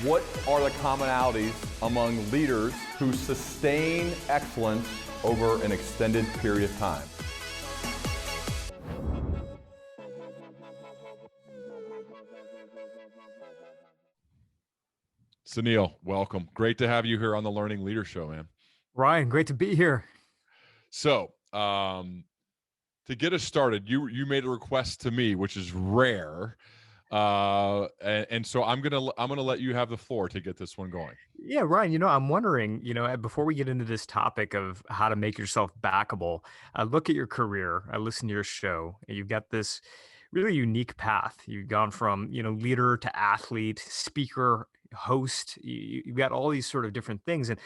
What are the commonalities among leaders who sustain excellence over an extended period of time? Suneel, welcome. Great to have you here on the Learning Leader Show, man. Ryan, great to be here. So, to get us started, you made a request to me, which is rare, and so I'm gonna let you have the floor to get this one going. Yeah, Ryan, I'm wondering, before we get into this topic of how to make yourself backable, I look at your career, I listen to your show, and you've got this really unique path. You've gone from, leader to athlete, speaker, host. You've got all these sort of different things. And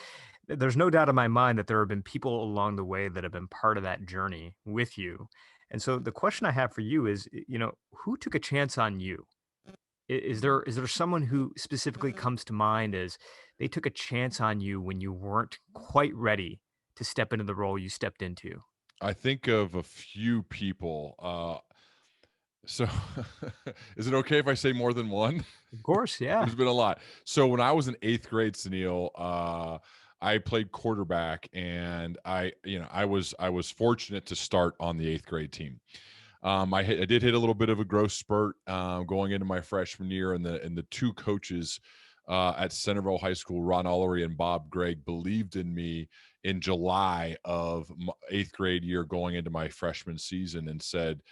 there's no doubt in my mind that there have been people along the way that have been part of that journey with you. And so the question I have for you is, who took a chance on you? Is there someone who specifically comes to mind as they took a chance on you when you weren't quite ready to step into the role you stepped into? I think of a few people. So, is it okay if I say more than one? Of course, yeah. There's been a lot. So when I was in eighth grade, Suneel, I played quarterback, and I was fortunate to start on the eighth grade team. I did hit a little bit of a growth spurt going into my freshman year, and the two coaches at Centerville High School, Ron Ullery and Bob Gregg, believed in me in July of eighth grade year going into my freshman season and said,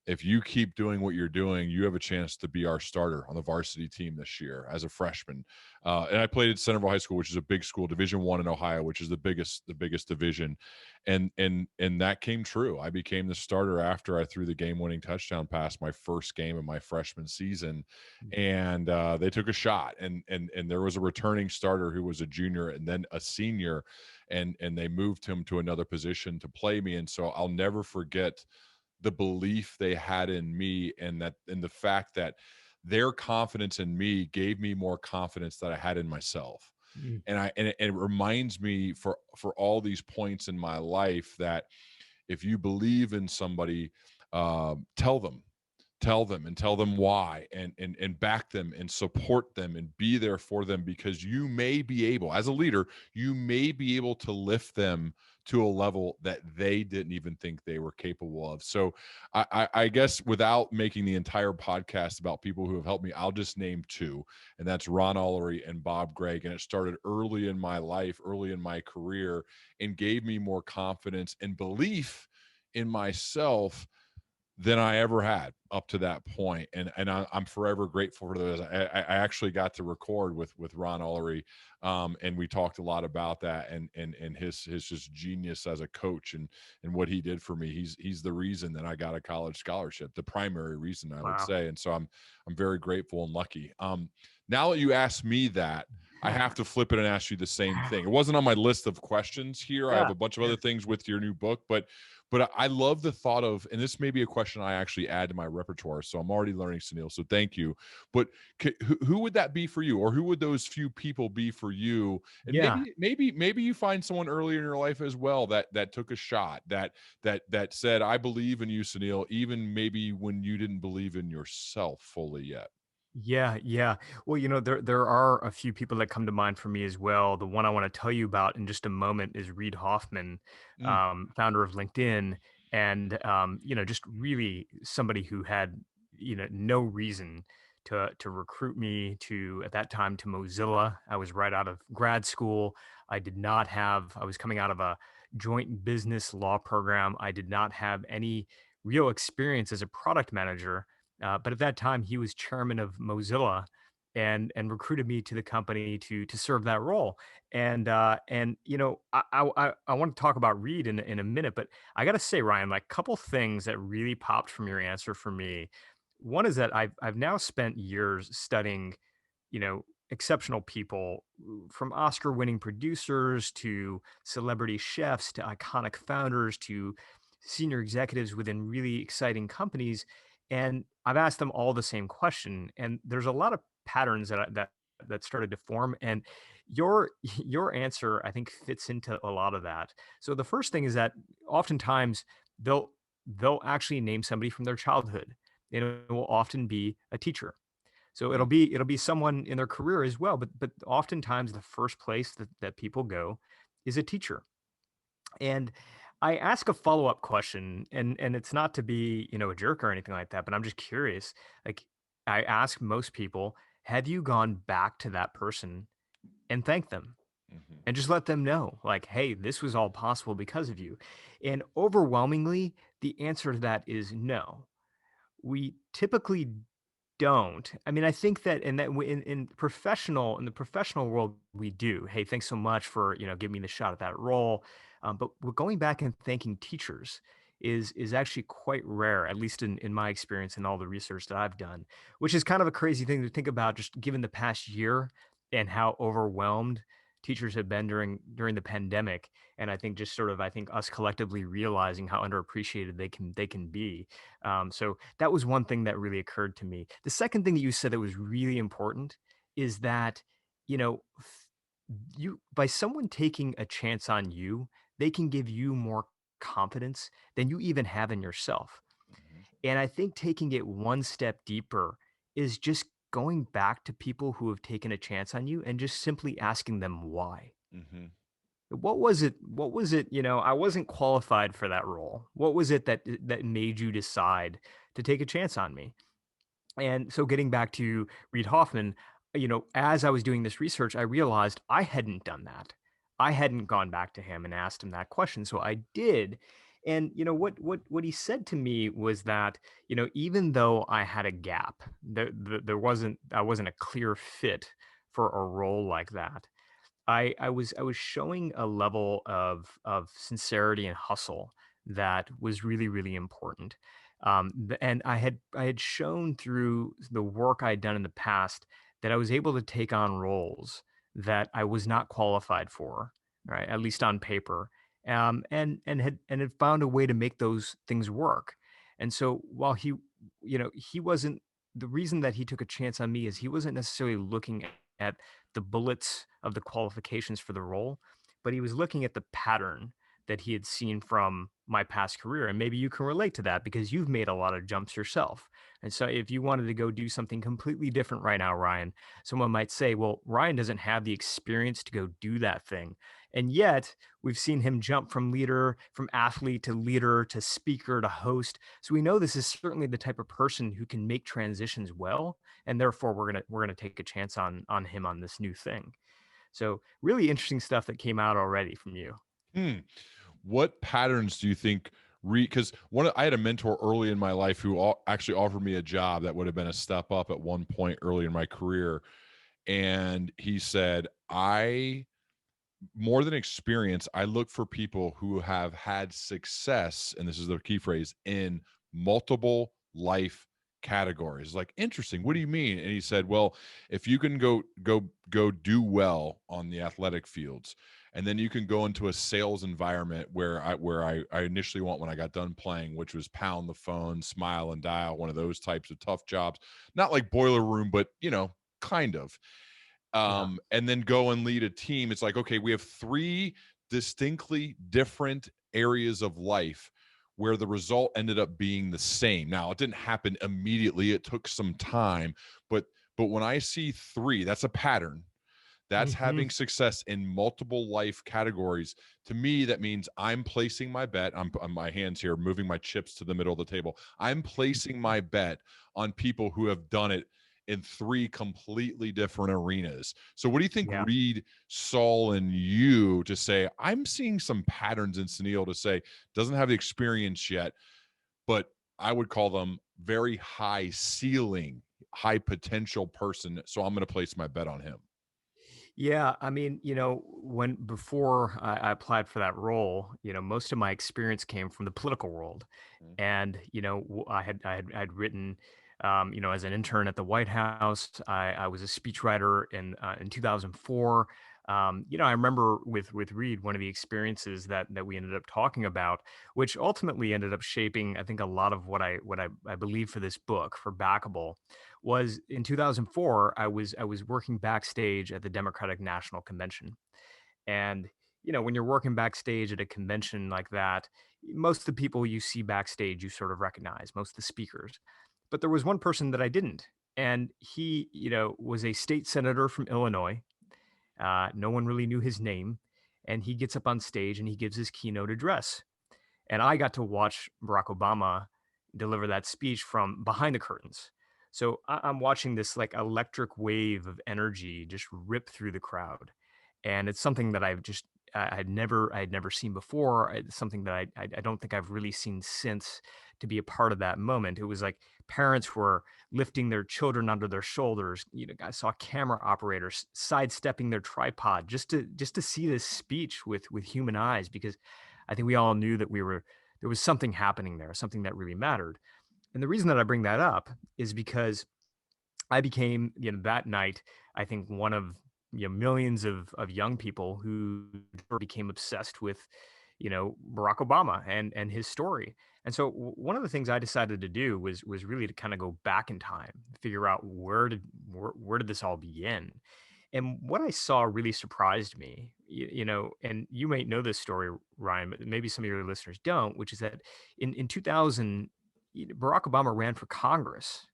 if you keep doing what you're doing, you have a chance to be our starter on the varsity team this year as a freshman. And I played at Centerville High School, which is a big school, Division I in Ohio, which is the biggest division. And that came true. I became the starter after I threw the game-winning touchdown pass my first game of my freshman season. And they took a shot, and there was a returning starter who was a junior and then a senior, and they moved him to another position to play me. And so I'll never forget the belief they had in me, and the fact that their confidence in me gave me more confidence that I had in myself. Mm. And it reminds me for all these points in my life that if you believe in somebody, tell them and tell them why, and back them and support them and be there for them, because you may be able, as a leader, you may be able to lift them to a level that they didn't even think they were capable of. So I guess, without making the entire podcast about people who have helped me, I'll just name two, and that's Ron Ullery and Bob Gregg. And it started early in my life, early in my career, and gave me more confidence and belief in myself than I ever had up to that point. And I'm forever grateful for those. I actually got to record with Ron Ullery, and we talked a lot about that, and his just genius as a coach, and what he did for me. He's the reason that I got a college scholarship, the primary reason, I would Wow. say. And so I'm very grateful and lucky. Now that you asked me that, I have to flip it and ask you the same thing. It wasn't on my list of questions here. I have Yeah. a bunch of other things with your new book, but I love the thought of, and this may be a question I actually add to my repertoire, so I'm already learning, Suneel, so thank you. But who would that be for you, or who would those few people be for you? And Yeah. maybe you find someone earlier in your life as well that took a shot, that said, I believe in you, Suneel, even maybe when you didn't believe in yourself fully yet. Yeah, yeah. Well, there are a few people that come to mind for me as well. The one I want to tell you about in just a moment is Reid Hoffman, Mm. founder of LinkedIn, and just really somebody who had no reason to recruit me to, at that time, to Mozilla. I was right out of grad school. I was coming out of a joint business law program. I did not have any real experience as a product manager, but at that time, he was chairman of Mozilla, and recruited me to the company to serve that role. I want to talk about Reed in a minute, but I got to say, Ryan, like, couple things that really popped from your answer for me. One is that I've now spent years studying, exceptional people, from Oscar-winning producers to celebrity chefs to iconic founders to senior executives within really exciting companies, and I've asked them all the same question, and there's a lot of patterns that started to form, and your your answer, I think, fits into a lot of that. So the first thing is that oftentimes they'll actually name somebody from their childhood, and it will often be a teacher. So Mm, it'll be someone in their career as well, but oftentimes the first place that people go is a teacher. And I ask a follow-up question, and it's not to be, a jerk or anything like that, but I'm just curious. Like, I ask most people, have you gone back to that person and thanked them? mhm, And just let them know, like, hey, this was all possible because of you. And overwhelmingly, the answer to that is no. We typically don't. I mean, I think that in the professional world, we do. Hey, thanks so much for giving me the shot at that role. But we're going back and thanking teachers is actually quite rare, at least in my experience and all the research that I've done, which is kind of a crazy thing to think about, just given the past year and how overwhelmed teachers have been during the pandemic. And I think just sort of I think us collectively realizing how underappreciated they can be. So that was one thing that really occurred to me. The second thing that you said that was really important is that, you know, you by someone taking a chance on you, they can give you more confidence than you even have in yourself. mhm, And I think taking it one step deeper is just going back to people who have taken a chance on you and just simply asking them why. mhm, What was it? What was it? I wasn't qualified for that role. What was it that made you decide to take a chance on me? And so getting back to Reid Hoffman, as I was doing this research, I realized I hadn't done that. I hadn't gone back to him and asked him that question. So I did. And what he said to me was that, even though I had a gap, there wasn't I wasn't a clear fit for a role like that. I was showing a level of sincerity and hustle that was really, really important. And I had shown through the work I'd done in the past that I was able to take on roles that I was not qualified for, right? At least on paper. And had found a way to make those things work. And so while he wasn't the reason that he took a chance on me is he wasn't necessarily looking at the bullets of the qualifications for the role, but he was looking at the pattern that he had seen from my past career. And maybe you can relate to that because you've made a lot of jumps yourself. And so if you wanted to go do something completely different right now, Ryan, someone might say, well, Ryan doesn't have the experience to go do that thing. And yet we've seen him jump from athlete to leader to speaker to host. So we know this is certainly the type of person who can make transitions well, and therefore we're gonna take a chance on him on this new thing. So really interesting stuff that came out already from you. hmm. What patterns do you think because I had a mentor early in my life who actually offered me a job that would have been a step up at one point early in my career, and he said, I more than experience, I look for people who have had success, and this is the key phrase, in multiple life categories. Like, interesting. What do you mean? And he said, well, if you can go do well on the athletic fields, and then you can go into a sales environment where I initially went when I got done playing, which was pound the phone, smile and dial, one of those types of tough jobs, not like boiler room, but kind of, Yeah. and then go and lead a team. It's like, okay, we have three distinctly different areas of life where the result ended up being the same. Now, it didn't happen immediately. It took some time, but when I see three, that's a pattern. That's Hmm. having success in multiple life categories. To me, that means I'm placing my bet. I'm on my hands here, moving my chips to the middle of the table. I'm placing my bet on people who have done it in three completely different arenas. So, what do you think Yeah. Reed saw in you to say, I'm seeing some patterns in Suneel to say, doesn't have the experience yet, but I would call them very high ceiling, high potential person. So, I'm going to place my bet on him. Yeah, I mean, when before I applied for that role, most of my experience came from the political world, and I had written, as an intern at the White House. I was a speechwriter in 2004. I remember with Reed, one of the experiences that we ended up talking about, which ultimately ended up shaping, I think, a lot of what I believe for this book for Backable was in 2004. I was working backstage at the Democratic National Convention, and when you're working backstage at a convention like that, most of the people you see backstage you sort of recognize, most of the speakers, but there was one person that I didn't. And he, was a state senator from Illinois. No one really knew his name. And he gets up on stage and he gives his keynote address. And I got to watch Barack Obama deliver that speech from behind the curtains. So I'm watching this like electric wave of energy just rip through the crowd. And it's something that I had never seen before. It's something that I don't think I've really seen since, to be a part of that moment. It was like parents were lifting their children under their shoulders. I saw camera operators sidestepping their tripod just to see this speech with human eyes, because I think we all knew that there was something happening there, something that really mattered. And the reason that I bring that up is because I became, that night, I think one of millions of young people who became obsessed with, Barack Obama and his story. And so one of the things I decided to do was really to kind of go back in time, figure out where did this all begin. And what I saw really surprised me, and you might know this story, Ryan, but maybe some of your listeners don't, which is that in 2000, Barack Obama ran for Congress,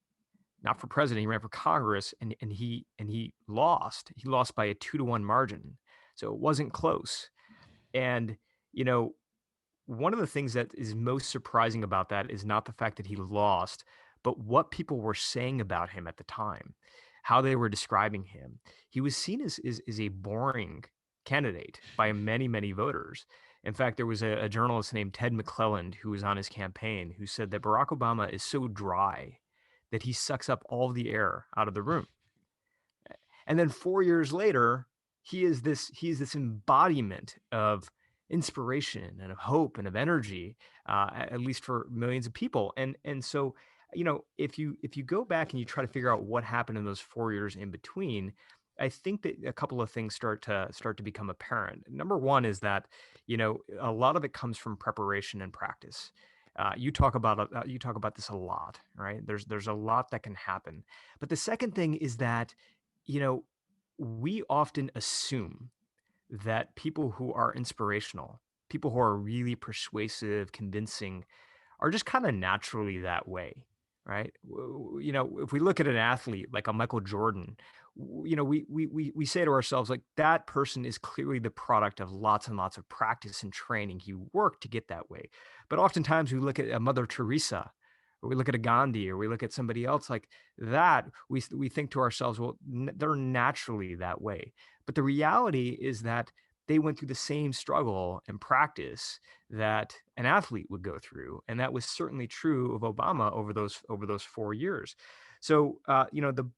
not for president. He ran for Congress, and he lost. He lost by a 2-1 margin, so it wasn't close. And you know, one of the things that is most surprising about that is not the fact that he lost, but what people were saying about him at the time, how they were describing him. He was seen as a boring candidate by many, many voters. In fact, there was a journalist named Ted McClelland who was on his campaign who said that Barack Obama is so dry that he sucks up all the air out of the room. And then 4 years later, he is this embodiment of inspiration and of hope and of energy, at least for millions of people. And so, if you go back and you try to figure out what happened in those 4 years in between, I think that a couple of things start to become apparent. Number one is that a lot of it comes from preparation and practice. You talk about this a lot, right? There's a lot that can happen, but the second thing is that you know we often assume that people who are inspirational, people who are really persuasive, convincing, are just kind of naturally that way, right? If we look at an athlete like a Michael Jordan, we say to ourselves, like, that person is clearly the product of lots and lots of practice and training. He worked to get that way. But oftentimes we look at a Mother Teresa, or we look at a Gandhi, or we look at somebody else like that. We think to ourselves, well, they're naturally that way. But the reality is that they went through the same struggle and practice that an athlete would go through, and that was certainly true of Obama over those 4 years. So, the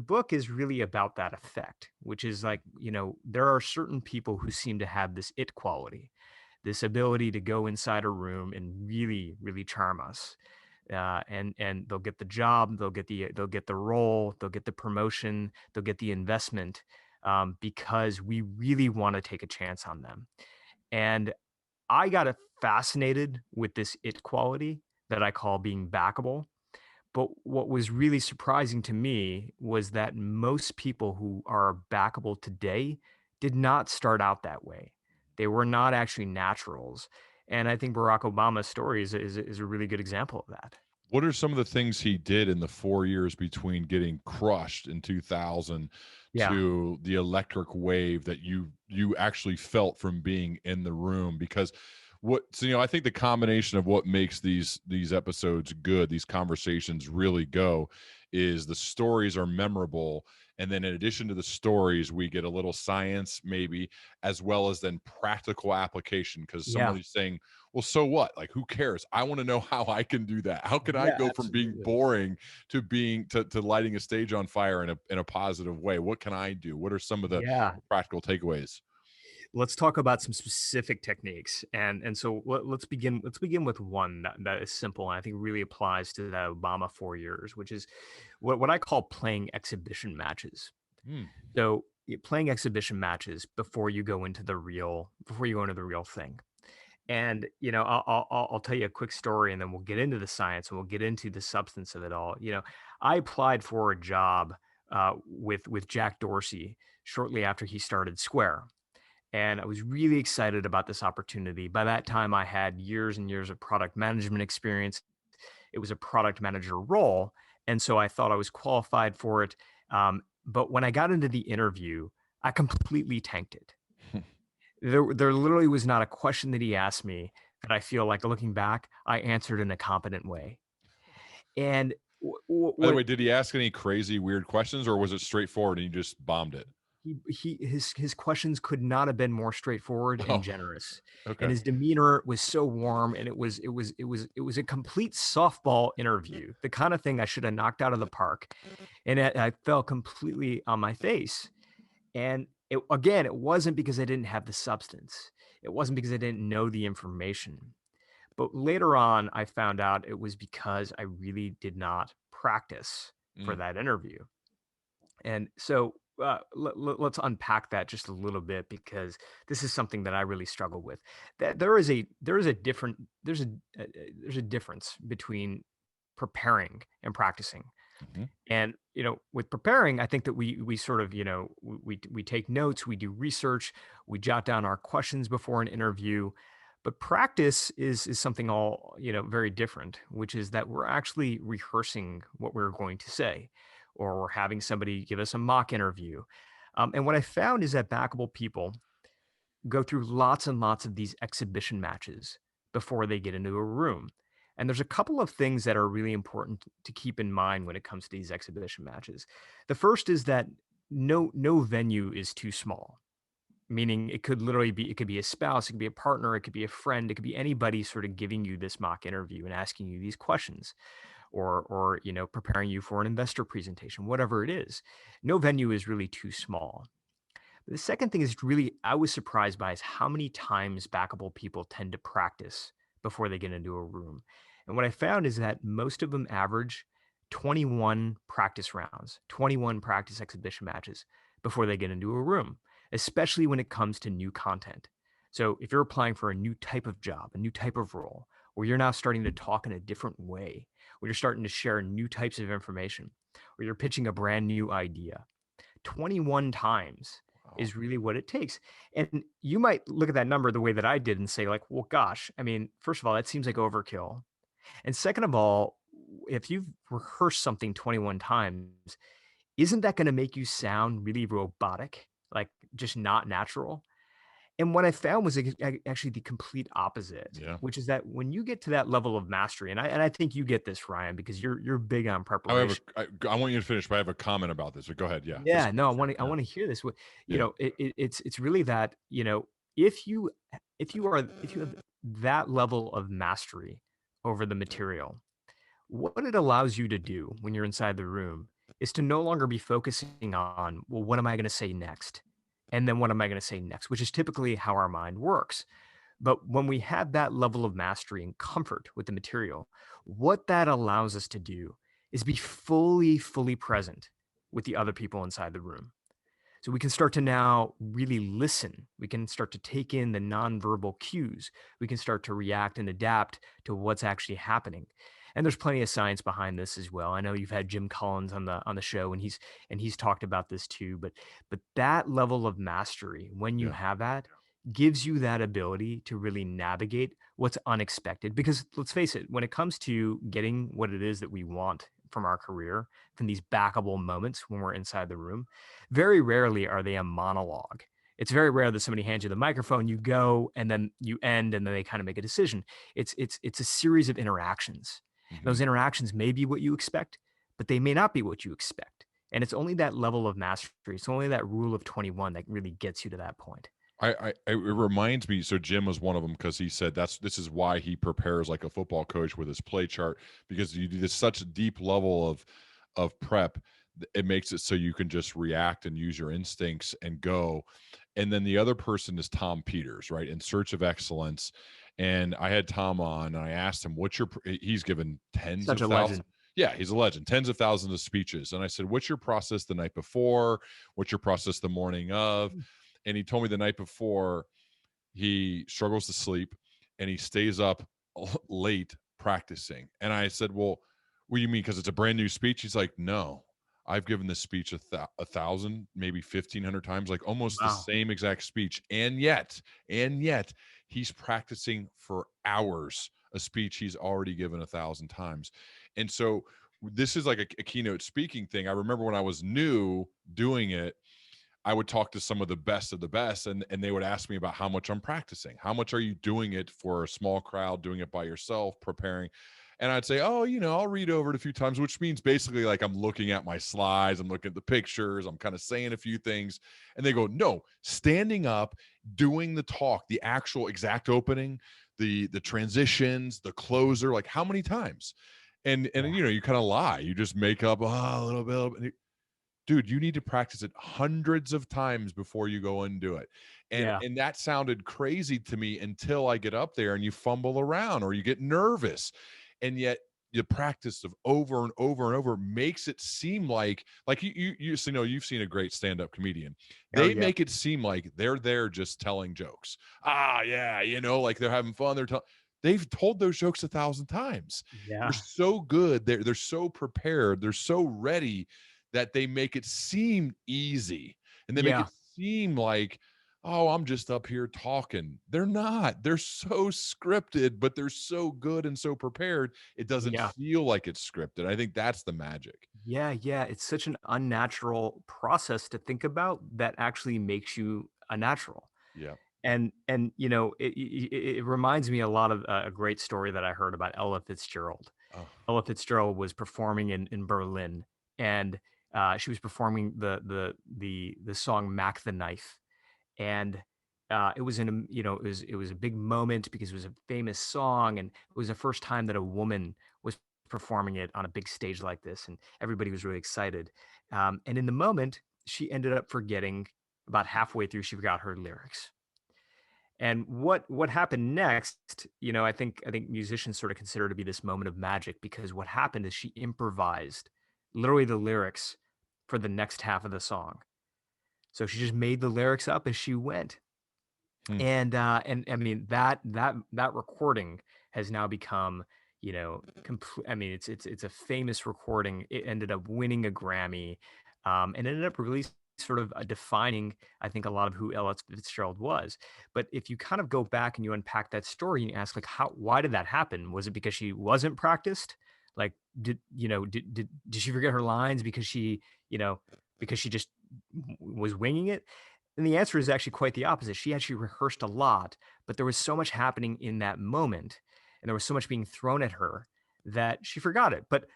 book is really about that effect, which is like, there are certain people who seem to have this it quality, this ability to go inside a room and really, really charm us. And they'll get the job, they'll get the role, they'll get the promotion, they'll get the investment, because we really want to take a chance on them. And I got fascinated with this it quality that I call being backable. But what was really surprising to me was that most people who are backable today did not start out that way. They were not actually naturals. And I think Barack Obama's story is a really good example of that. What are some of the things he did in the 4 years between getting crushed in 2000 Yeah. to the electric wave that you actually felt from being in the room? Because I think the combination of what makes these episodes good, these conversations really go, is the stories are memorable, and then in addition to the stories, we get a little science maybe, as well as then practical application, because Yeah. somebody's saying, well, so what? Like, who cares? I want to know how I can do that. How can I Yeah, go from being absolutely. boring to being to lighting a stage on fire in a positive way? What can I do? What are some of the Yeah. practical takeaways? Let's talk about some specific techniques. And so let's begin with one that is simple and I think really applies to the Obama 4 years, which is what I call playing exhibition matches. Hmm. So playing exhibition matches before you go into the real thing. And I'll tell you a quick story, and then we'll get into the science and we'll get into the substance of it all. I applied for a job with Jack Dorsey shortly after he started Square, and I was really excited about this opportunity. By that time, I had years and years of product management experience. It was a product manager role, And so I thought I was qualified for it. But when I got into the interview, I completely tanked it. There literally was not a question that he asked me that I feel like looking back, I answered in a competent way. And By the what way, did he ask any crazy, weird questions, or was it straightforward and you just bombed it? his questions could not have been more straightforward and Oh, generous, and okay. his demeanor was so warm, and it was a complete softball interview, the kind of thing I should have knocked out of the park, and I fell completely on my face. And it wasn't because I didn't have the substance. It wasn't because I didn't know the information. But later on, I found out it was because I really did not practice for Mm, that interview. And so let's unpack that just a little bit because this is something that I really struggle with. That there's a difference between preparing and practicing. mhm. And with preparing, I think that we sort of we take notes, we do research, we jot down our questions before an interview. But practice is something all very different, which is that we're actually rehearsing what we're going to say, or we're having somebody give us a mock interview. And what I found is that backable people go through lots and lots of these exhibition matches before they get into a room. And there's a couple of things that are really important to keep in mind when it comes to these exhibition matches. The first is that no venue is too small. Meaning it could be a spouse, it could be a partner, it could be a friend, it could be anybody sort of giving you this mock interview and asking you these questions, or preparing you for an investor presentation, whatever it is. No venue is really too small. The second thing is really I was surprised by is how many times backable people tend to practice before they get into a room. And what I found is that most of them average 21 practice rounds, 21 practice exhibition matches before they get into a room, especially when it comes to new content. So if you're applying for a new type of job, a new type of role, where you're now starting to talk in a different way, where you're starting to share new types of information, or you're pitching a brand new idea, 21 times Wow. is really what it takes. And you might look at that number the way that I did and say, like, well, gosh, I mean, first of all, that seems like overkill. And second of all, if you've rehearsed something 21 times, isn't that going to make you sound really robotic, like just not natural? And what I found was actually the complete opposite, Yeah. which is that when you get to that level of mastery, and I think you get this, Ryan, because you're big on I have a, preparation. I want you to finish, but I have a comment about this. But go ahead. Yeah. This, Yeah, no, I yeah. want to hear this. Yeah. It's really that, if you have that level of mastery over the material, what it allows you to do when you're inside the room is to no longer be focusing on, well, what am I going to say next? And then what am I going to say next? Which is typically how our mind works. But when we have that level of mastery and comfort with the material, what that allows us to do is be fully present with the other people inside the room. So we can start to now really listen. We can start to take in the nonverbal cues. We can start to react and adapt to what's actually happening. And there's plenty of science behind this as well. I know you've had Jim Collins on the show, and he's talked about this too. But that level of mastery, when you Yeah. have that, gives you that ability to really navigate what's unexpected. Because let's face it, when it comes to getting what it is that we want from our career, from these backable moments when we're inside the room, very rarely are they a monologue. It's very rare that somebody hands you the microphone, you go, and then you end, and then they kind of make a decision. It's a series of interactions. And Mhm. those interactions may be what you expect, but they may not be what you expect. And it's only that level of mastery. It's only that rule of 21 that really gets you to that point. It reminds me. So Jim was one of them because he said this is why he prepares like a football coach with his play chart, because you do this such a deep level of prep. It makes it so you can just react and use your instincts and go. And then the other person is Tom Peters, right? In Search of Excellence. And I had Tom on and I asked him, he's given tens Such of a thousands. legend. Yeah, he's a legend, tens of thousands of speeches. And I said, what's your process the night before? What's your process the morning of? And he told me the night before he struggles to sleep and he stays up late practicing. And I said, well, what do you mean? Because it's a brand new speech? He's like, no, I've given this speech a thousand, maybe 1,500 times, like almost the Wow. same exact speech. And yet he's practicing for hours a speech he's already given 1,000 times. And so this is like a keynote speaking thing. I remember when I was new doing it, I would talk to some of the best, and they would ask me about how much I'm practicing. How much are you doing it for a small crowd, doing it by yourself, preparing? And I'd say, oh, I'll read over it a few times, which means basically like I'm looking at my slides, I'm looking at the pictures, I'm kind of saying a few things. And they go, no, standing up, doing the talk, the actual exact opening, the transitions, the closer, like how many times? And you kind of lie. You just make up a little bit. Dude, you need to practice it hundreds of times before you go and do it. And Yeah. and that sounded crazy to me until I get up there and you fumble around or you get nervous. And yet the practice of over and over and over makes it seem like you've seen a great stand-up comedian. Oh They yeah. make it seem like they're there just telling jokes. Ah, yeah, like they're having fun. They've told those jokes 1,000 times. They're Yeah. so good. They're so prepared. They're so ready that they make it seem easy, and they make Yeah. it seem like, oh, I'm just up here talking. They're not. They're so scripted, but they're so good and so prepared. It doesn't Yeah. feel like it's scripted. I think that's the magic. Yeah, yeah. It's such an unnatural process to think about that actually makes you a natural. Yeah. And it reminds me a lot of a great story that I heard about Ella Fitzgerald. Oh, Ella Fitzgerald was performing in Berlin, and she was performing the song "Mac the Knife," and it was it was a big moment because it was a famous song, and it was the first time that a woman was performing it on a big stage like this, and everybody was really excited. And in the moment, she ended up forgetting about halfway through. She forgot her lyrics. And what happened next, I think musicians sort of consider to be this moment of magic because what happened is she improvised literally the lyrics for the next half of the song. So she just made the lyrics up as she went. hmm. And I mean that recording has now become, I mean it's a famous recording. It ended up winning a Grammy, and ended up really sort of defining, I think, a lot of who Ella Fitzgerald was. But if you kind of go back and you unpack that story and you ask like why did that happen? Was it because she wasn't practiced? Like did she forget her lines because you know because she just was winging it? And the answer is actually quite the opposite. She actually rehearsed a lot, but there was so much happening in that moment, and there was so much being thrown at her that she forgot it. But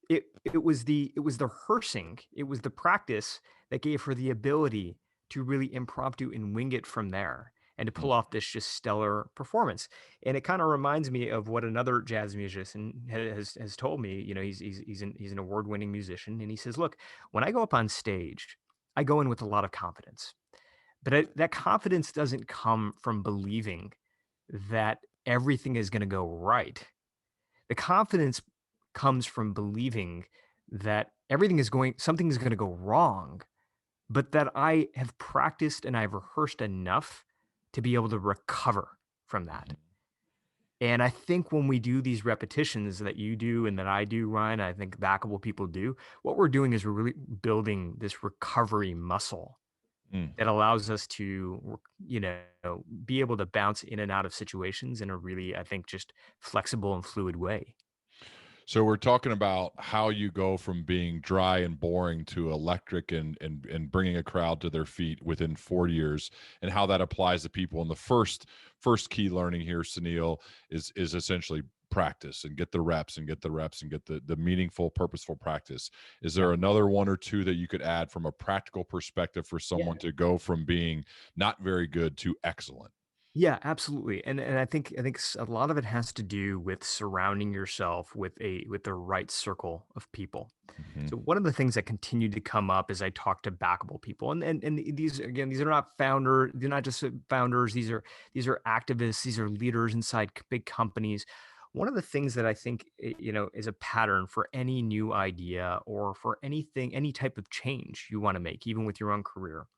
it was the rehearsing, it was the practice that gave her the ability to really impromptu and wing it from there and to pull Hmm. off this just stellar performance. And it kind of reminds me of what another jazz musician has told me. He's an award-winning musician, and he says, "Look, when I go up on stage, I go in with a lot of confidence, but that confidence doesn't come from believing that everything is going to go right. The confidence comes from believing that something is going to go wrong, but that I have practiced and I've rehearsed enough to be able to recover from that." And I think when we do these repetitions that you do and that I do, Ryan, I think backable people do, what we're doing is we're really building this recovery muscle Hmm. that allows us to, be able to bounce in and out of situations in a really, I think, just flexible and fluid way. So we're talking about how you go from being dry and boring to electric and bringing a crowd to their feet within 4 years, and how that applies to people. And the first key learning here, Sunil, is essentially practice and get the reps and get the reps and get the meaningful, purposeful practice. Is Yeah. there another one or two that you could add from a practical perspective for Yeah. someone to go from being not very good to excellent? Yeah, absolutely. And I think a lot of it has to do with surrounding yourself with the right circle of people. Mhm. So one of the things that continued to come up as I talk to backable people, and these are not they're not just founders. These are activists. These are leaders inside big companies. One of the things that I think is a pattern for any new idea or for any type of change you want to make, even with your own career,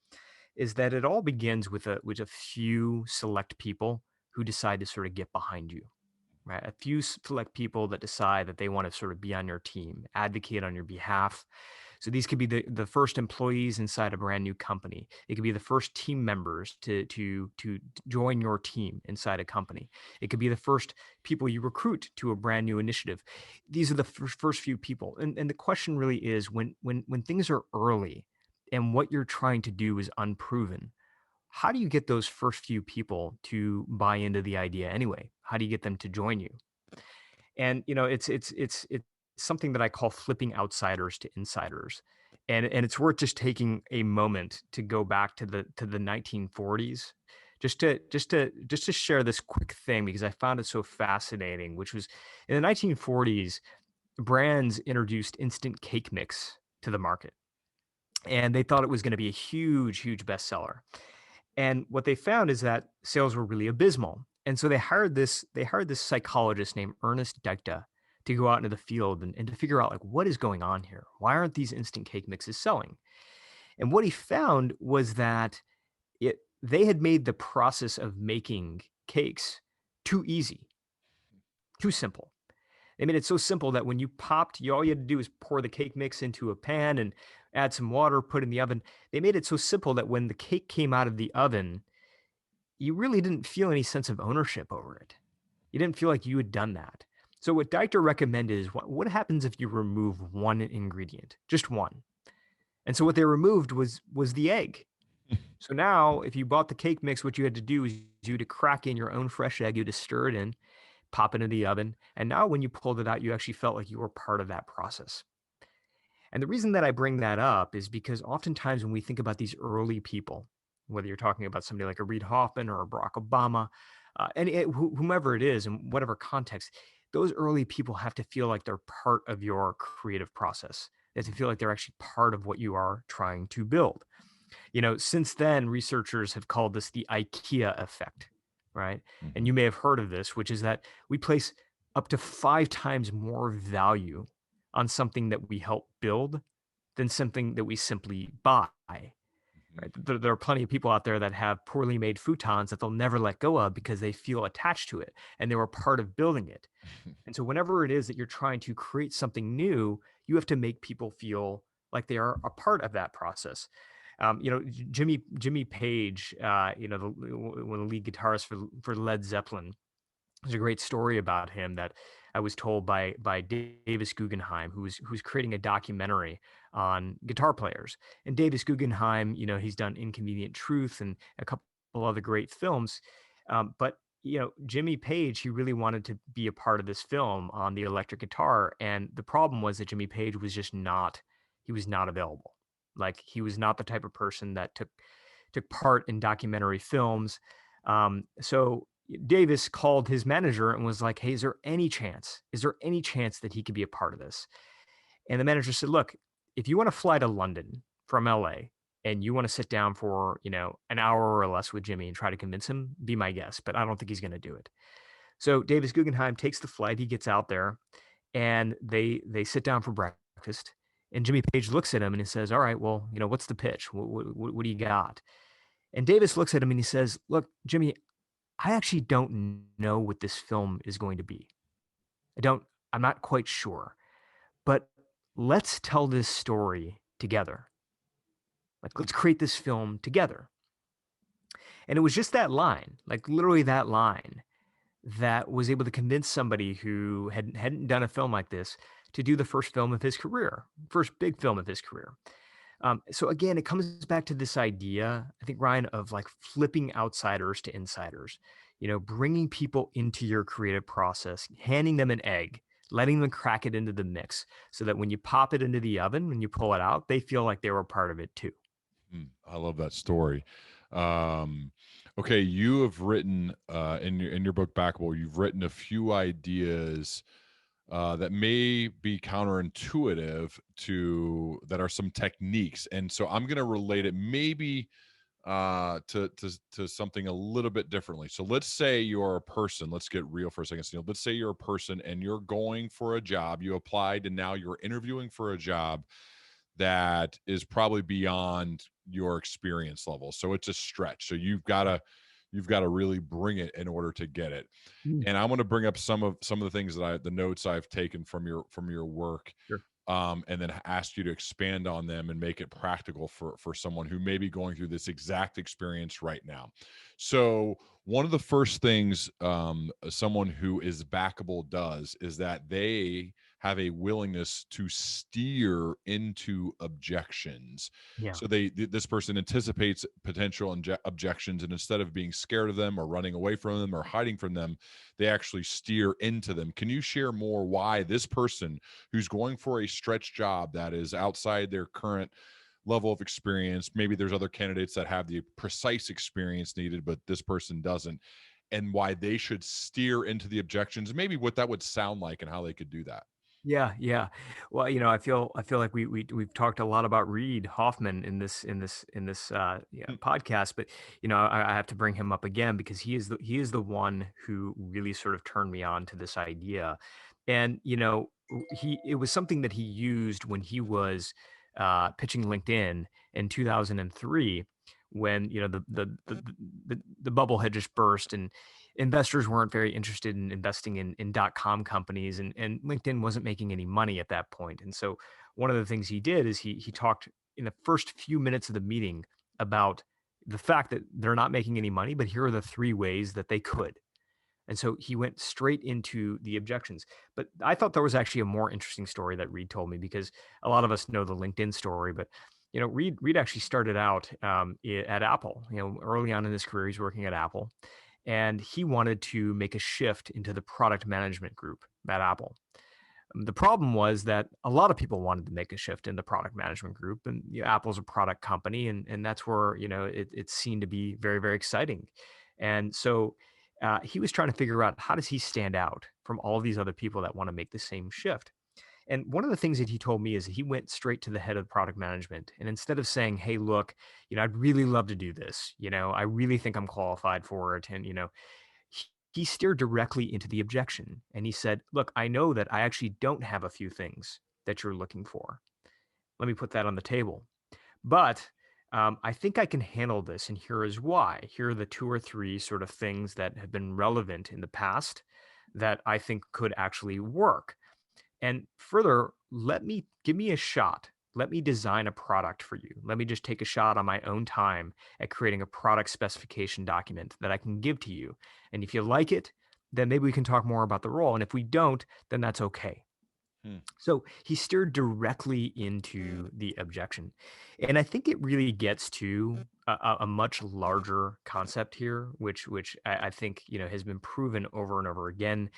is that it all begins with a few select people who decide to sort of get behind you, right? A few select people that decide that they want to sort of be on your team, advocate on your behalf. So these could be the first employees inside a brand new company. It could be the first team members to join your team inside a company. It could be the first people you recruit to a brand new initiative. These are the first few people. And the question really is, when things are early and what you're trying to do is unproven, how do you get those first few people to buy into the idea anyway? How do you get them to join you? And it's something that I call flipping outsiders to insiders. And it's worth just taking a moment to go back to the 1940s, just to share this quick thing, because I found it so fascinating, which was in the 1940s, brands introduced instant cake mix to the market, and they thought it was going to be a huge bestseller. And what they found is that sales were really abysmal. And so they hired this psychologist named Ernest Dykta to go out into the field and to figure out, like, what is going on here? Why aren't these instant cake mixes selling? And what he found was that they had made the process of making cakes too easy, too simple. They made it so simple that when you popped, all you had to do was pour the cake mix into a pan and add some water, put it in the oven. They made it so simple that when the cake came out of the oven, you really didn't feel any sense of ownership over it. You didn't feel like you had done that. So what Dieter recommended is, what happens if you remove one ingredient, just one? And so what they removed was the egg. So now if you bought the cake mix, what you had to do is you had to crack in your own fresh egg, you had to stir it in, pop it into the oven. And now when you pulled it out, you actually felt like you were part of that process. And the reason that I bring that up is because oftentimes when we think about these early people, whether you're talking about somebody like a Reid Hoffman or a Barack Obama, whomever it is, in whatever context, those early people have to feel like they're part of your creative process. They have to feel like they're actually part of what you are trying to build. Since then, researchers have called this the IKEA effect, right? And you may have heard of this, which is that we place up to 5 times more value on something that we help build than something that we simply buy. Right? There are plenty of people out there that have poorly made futons that they'll never let go of because they feel attached to it and they were part of building it. And so whenever it is that you're trying to create something new, you have to make people feel like they are a part of that process. Jimmy Page, one of the lead guitarists for Led Zeppelin, there's a great story about him that I was told by Davis Guggenheim, who's creating a documentary on guitar players. And Davis Guggenheim, he's done Inconvenient Truth and a couple other great films. But Jimmy Page, he really wanted to be a part of this film on the electric guitar. And the problem was that Jimmy Page was he was not available. Like, he was not the type of person that took part in documentary films. So Davis called his manager and was like, "Hey, is there any chance that he could be a part of this?" And the manager said, "Look, if you want to fly to London from LA and you want to sit down for, an hour or less with Jimmy and try to convince him, be my guest, but I don't think he's going to do it." So Davis Guggenheim takes the flight, he gets out there, and they sit down for breakfast. And Jimmy Page looks at him and he says, "All right, well, what's the pitch? What do you got?" And Davis looks at him and he says, "Look, Jimmy, I actually don't know what this film is going to be. I'm not quite sure, but let's tell this story together. Like, let's create this film together." And it was just that line, like literally that line, that was able to convince somebody who hadn't done a film like this to do the first film of his career, first big film of his career. So again, it comes back to this idea, I think, Ryan, of like flipping outsiders to insiders, bringing people into your creative process, handing them an egg, letting them crack it into the mix so that when you pop it into the oven, when you pull it out, they feel like they were part of it too. I love that story. Okay, you have written in your book Backable, you've written a few ideas that may be counterintuitive that are some techniques, and so I'm going to relate it maybe to something a little bit differently. So let's say you're a person. Let's get real for a second, Suneel. Let's say you're a person and you're going for a job. You applied and now you're interviewing for a job that is probably beyond your experience level. So it's a stretch. So you've got to really bring it in order to get it. And I want to bring up some of the things that the notes I've taken from your work. Sure. and then ask you to expand on them and make it practical for someone who may be going through this exact experience right now. So one of the first things someone who is backable does is that they have a willingness to steer into objections. Yeah. So this person anticipates potential objections, and instead of being scared of them or running away from them or hiding from them, they actually steer into them. Can you share more why this person who's going for a stretch job that is outside their current level of experience, maybe there's other candidates that have the precise experience needed, but this person doesn't, and why they should steer into the objections, maybe what that would sound like and how they could do that? Yeah, yeah. Well, I feel like we've talked a lot about Reid Hoffman Hmm. podcast, but I have to bring him up again because he is the one who really sort of turned me on to this idea, and he it was something that he used when he was pitching LinkedIn in 2003, when the bubble had just burst and investors weren't very interested in investing in dot-com companies, and LinkedIn wasn't making any money at that point. And so one of the things he did is he talked in the first few minutes of the meeting about the fact that they're not making any money, but here are the three ways that they could. And so he went straight into the objections. But I thought there was actually a more interesting story that Reid told me, because a lot of us know the LinkedIn story, but Reid actually started out at Apple. Early on in his career, he's working at Apple, and he wanted to make a shift into the product management group at Apple. The problem was that a lot of people wanted to make a shift in the product management group, and Apple's a product company, and that's where it's seen to be very, very exciting. And so he was trying to figure out, how does he stand out from all of these other people that want to make the same shift. And one of the things that he told me is that he went straight to the head of product management. And instead of saying, hey, look, I'd really love to do this. I really think I'm qualified for it. And, he steered directly into the objection. And he said, look, I know that I actually don't have a few things that you're looking for. Let me put that on the table. But I think I can handle this. And here is why. Here are the two or three sort of things that have been relevant in the past that I think could actually work. And further, give me a shot. Let me design a product for you. Let me just take a shot on my own time at creating a product specification document that I can give to you. And if you like it, then maybe we can talk more about the role. And if we don't, then that's okay. Hmm. So he steered directly into the objection. And I think it really gets to a much larger concept here, which I think has been proven over and over again.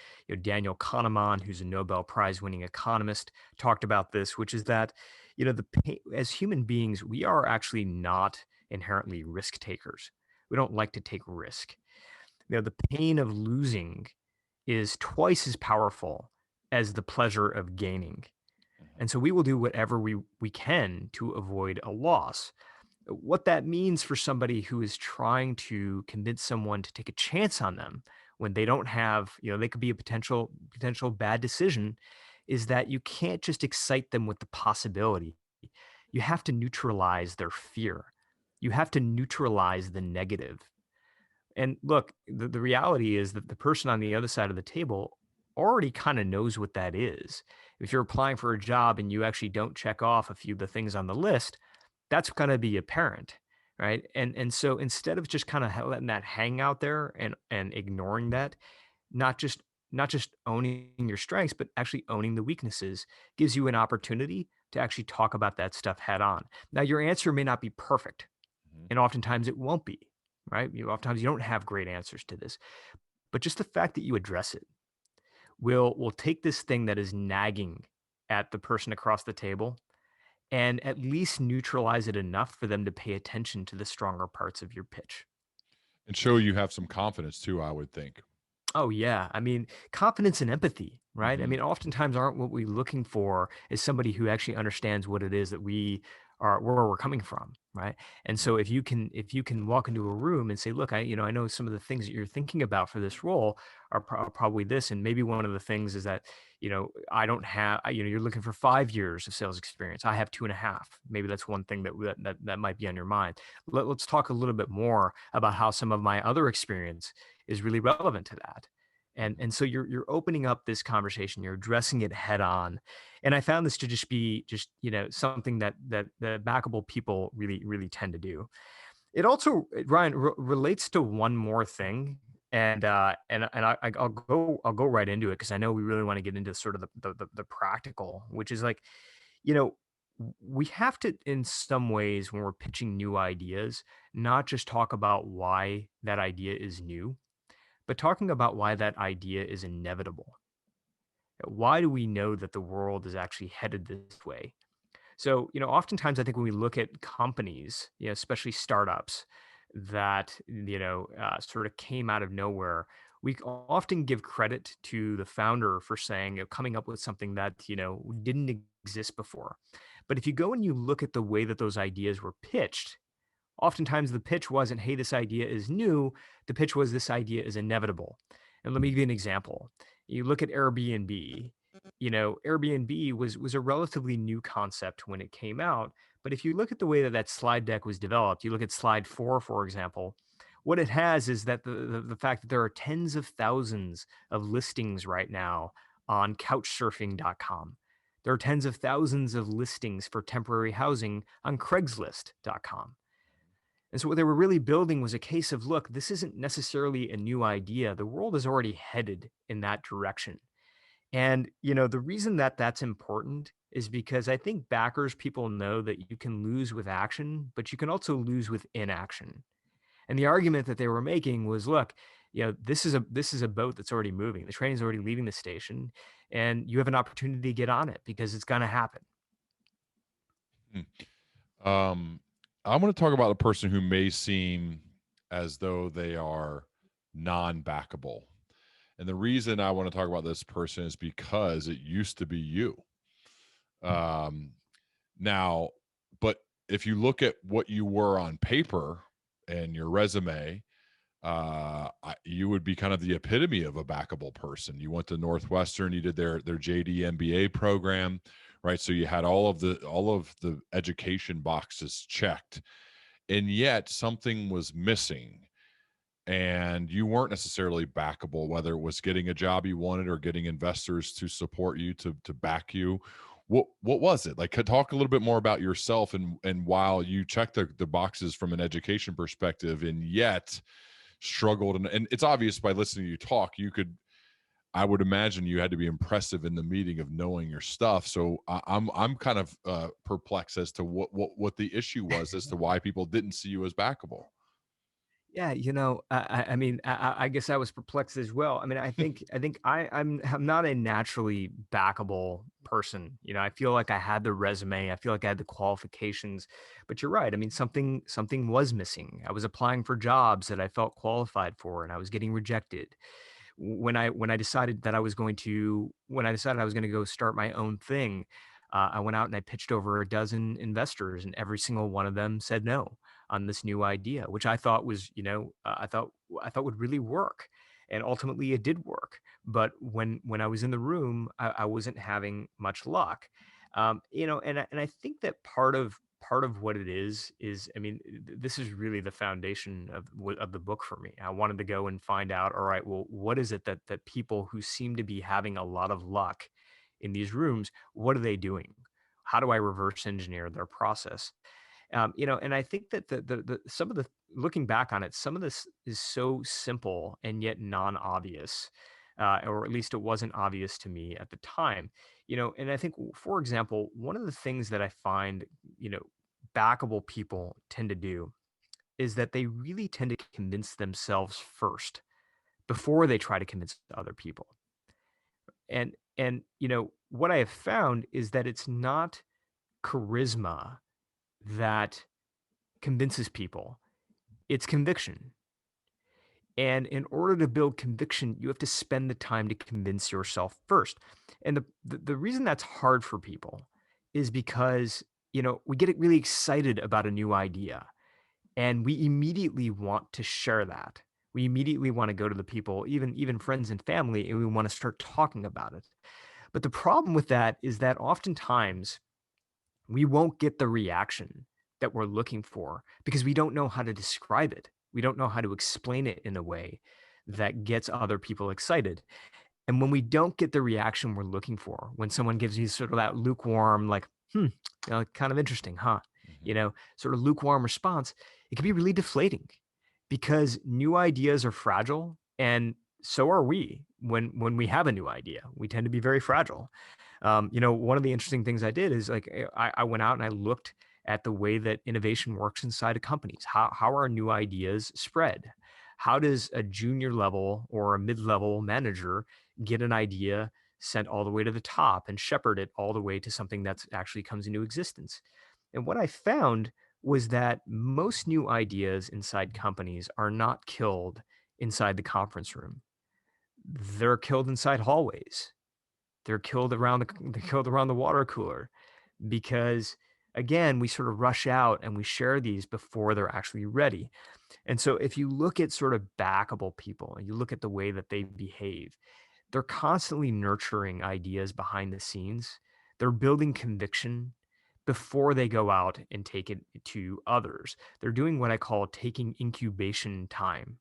Daniel Kahneman, who's a Nobel Prize winning economist, talked about this, which is that as human beings, we are actually not inherently risk takers. We don't like to take risk. The pain of losing is twice as powerful as the pleasure of gaining. And so we will do whatever we can to avoid a loss. What that means for somebody who is trying to convince someone to take a chance on them when they don't have, they could be a potential bad decision, is that you can't just excite them with the possibility. You have to neutralize their fear. You have to neutralize the negative. And look, the reality is that the person on the other side of the table already kind of knows what that is. If you're applying for a job and you actually don't check off a few of the things on the list, that's going to be apparent, right? And so instead of just kind of letting that hang out there and ignoring that, not just owning your strengths, but actually owning the weaknesses, gives you an opportunity to actually talk about that stuff head on. Now, your answer may not be perfect, Mhm. and oftentimes it won't be, right? Oftentimes you don't have great answers to this, but just the fact that you address it will take this thing that is nagging at the person across the table and at least neutralize it enough for them to pay attention to the stronger parts of your pitch. And show you have some confidence too, I would think. Oh yeah. I mean, confidence and empathy, right? I Hmm. mean, oftentimes aren't what we're looking for is somebody who actually understands what it is that we are, where we're coming from, right? And so if you can walk into a room and say, look, I know some of the things that you're thinking about for this role are probably this, and maybe one of the things is that I don't have, you're looking for 5 years of sales experience. I have 2.5. Maybe that's one thing that might be on your mind. Let's talk a little bit more about how some of my other experience is really relevant to that. And so you're opening up this conversation, you're addressing it head on. And I found this to just be just, something that the backable people really tend to do. It also, Ryan, relates to one more thing, I'll go right into it because I know we really want to get into sort of the practical, which is like, you know, we have to, in some ways, when we're pitching new ideas, not just talk about why that idea is new, but talking about why that idea is inevitable. Why do we know that the world is actually headed this way? So, oftentimes I think when we look at companies, especially startups that, sort of came out of nowhere, we often give credit to the founder for saying, coming up with something that, didn't exist before. But if you go and you look at the way that those ideas were pitched, oftentimes the pitch wasn't, hey, this idea is new. The pitch was, this idea is inevitable. And let me give you an example. You look at Airbnb. Airbnb was a relatively new concept when it came out. But if you look at the way that that slide deck was developed, you look at slide 4, for example, what it has is that the fact that there are tens of thousands of listings right now on couchsurfing.com. There are tens of thousands of listings for temporary housing on craigslist.com. And so what they were really building was a case of, look, this isn't necessarily a new idea. The world is already headed in that direction. And, the reason that that's important is because I think backers, people know that you can lose with action, but you can also lose with inaction. And the argument that they were making was, look, this is a boat that's already moving. The train is already leaving the station, and you have an opportunity to get on it because it's going to happen. Um, I'm going to talk about a person who may seem as though they are non-backable. And the reason I want to talk about this person is because it used to be you. Um, Now, but if you look at what you were on paper and your resume, you would be kind of the epitome of a backable person. You went to Northwestern, you did their JD MBA program, right? So you had all of the education boxes checked, and yet something was missing, and you weren't necessarily backable, whether it was getting a job you wanted or getting investors to support you, to back you. What was it like? Talk a little bit more about yourself, and while you checked the boxes from an education perspective, and yet struggled, and it's obvious by listening to you talk, I would imagine you had to be impressive in the meeting of knowing your stuff. So I'm kind of perplexed as to what the issue was as to why people didn't see you as backable. Yeah, I mean, I guess I was perplexed as well. I mean, I'm not a naturally backable person. I feel like I had the resume, I feel like I had the qualifications, but you're right. I mean, something was missing. I was applying for jobs that I felt qualified for, and I was getting rejected. When I decided that I was going to when I decided I was going to go start my own thing, I went out and I pitched over a dozen investors, and every single one of them said no on this new idea, which I thought was, I thought would really work, and ultimately it did work. But when I was in the room, I wasn't having much luck. And I think that part of what it is, I mean, this is really the foundation of the book for me. I wanted to go and find out, all right, well, what is it that people who seem to be having a lot of luck in these rooms, what are they doing? How do I reverse engineer their process? And I think that the some of the looking back on it, some of this is so simple and yet non-obvious, or at least it wasn't obvious to me at the time. And I think, for example, one of the things that I find, backable people tend to do is that they really tend to convince themselves first before they try to convince other people. And what I have found is that it's not charisma that convinces people, it's conviction. And in order to build conviction, you have to spend the time to convince yourself first. And the reason that's hard for people is because, we get really excited about a new idea, and we immediately want to share that. We immediately want to go to the people, even friends and family, and we want to start talking about it. But the problem with that is that oftentimes we won't get the reaction that we're looking for because we don't know how to describe it. We don't know how to explain it in a way that gets other people excited. And when we don't get the reaction we're looking for, when someone gives you sort of that lukewarm, like, kind of interesting, huh? Mhm. Sort of lukewarm response, it can be really deflating because new ideas are fragile, and so are we when we have a new idea. We tend to be very fragile. One of the interesting things I did is like I went out and I looked at the way that innovation works inside of companies. How are new ideas spread? How does a junior level or a mid-level manager get an idea sent all the way to the top and shepherd it all the way to something that's actually comes into existence? And what I found was that most new ideas inside companies are not killed inside the conference room. They're killed inside hallways. They're killed around the water cooler because again, we sort of rush out and we share these before they're actually ready. And so if you look at sort of backable people and you look at the way that they behave, they're constantly nurturing ideas behind the scenes. They're building conviction before they go out and take it to others. They're doing what I call taking incubation time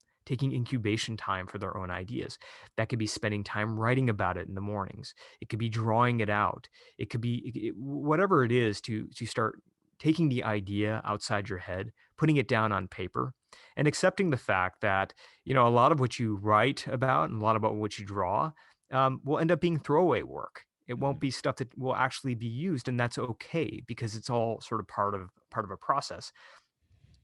for their own ideas. That could be spending time writing about it in the mornings. It could be drawing it out. It could be whatever it is to start taking the idea outside your head, putting it down on paper, and accepting the fact that a lot of what you write about and a lot about what you draw will end up being throwaway work. It won't Mhm. be stuff that will actually be used, and that's okay because it's all sort of part of a process.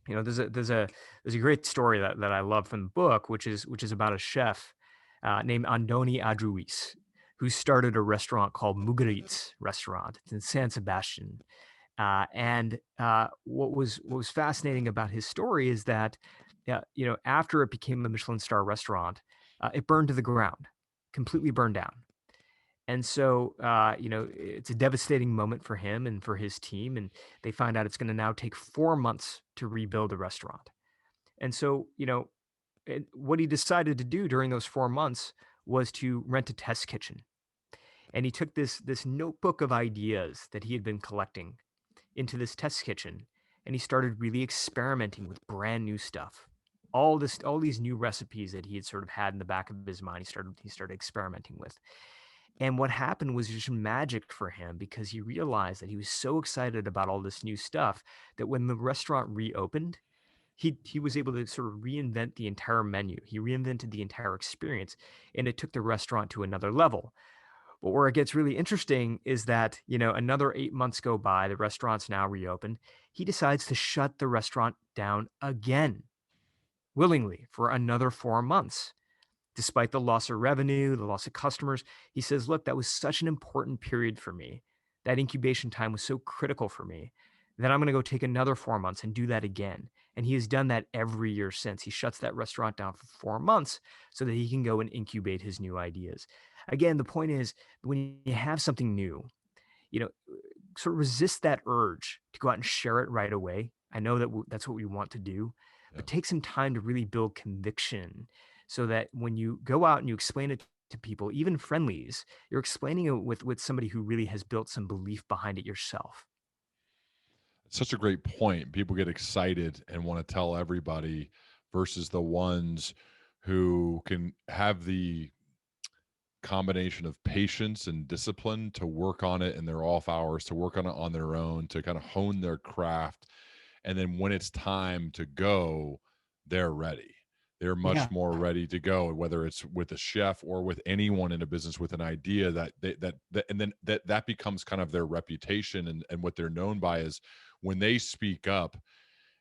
There's a great story that I love from the book, which is about a chef named Andoni Adruis, who started a restaurant called Mugarit's Restaurant. It's in San Sebastian. And what was fascinating about his story is that, after it became a Michelin star restaurant, it burned to the ground, completely burned down. And so, it's a devastating moment for him and for his team. And they find out it's going to now take 4 months to rebuild the restaurant. And so, what he decided to do during those 4 months was to rent a test kitchen. And he took this notebook of ideas that he had been collecting into this test kitchen, and he started really experimenting with brand new stuff. All these new recipes that he had sort of had in the back of his mind, he started experimenting with. And what happened was just magic for him because he realized that he was so excited about all this new stuff that when the restaurant reopened, he was able to sort of reinvent the entire menu. He reinvented the entire experience, and it took the restaurant to another level. But where it gets really interesting is that, another 8 months go by, the restaurant's now reopened. He decides to shut the restaurant down again, willingly, for another 4 months. Despite the loss of revenue, the loss of customers, he says, look, that was such an important period for me. That incubation time was so critical for me that I'm going to go take another 4 months and do that again. And he has done that every year since. He shuts that restaurant down for 4 months so that he can go and incubate his new ideas. Again, the point is when you have something new, you know, sort of resist that urge to go out and share it right away. I know that that's what we want to do, Yeah. but take some time to really build conviction so that when you go out and you explain it to people, even friendlies, you're explaining it with somebody who really has built some belief behind it yourself. It's such a great point. People get excited and want to tell everybody versus the ones who can have the combination of patience and discipline to work on it in their off hours, to work on it on their own, to kind of hone their craft. And then when it's time to go, they're ready. They're much Yeah. more ready to go, whether it's with a chef or with anyone in a business with an idea and then that becomes kind of their reputation and what they're known by is when they speak up,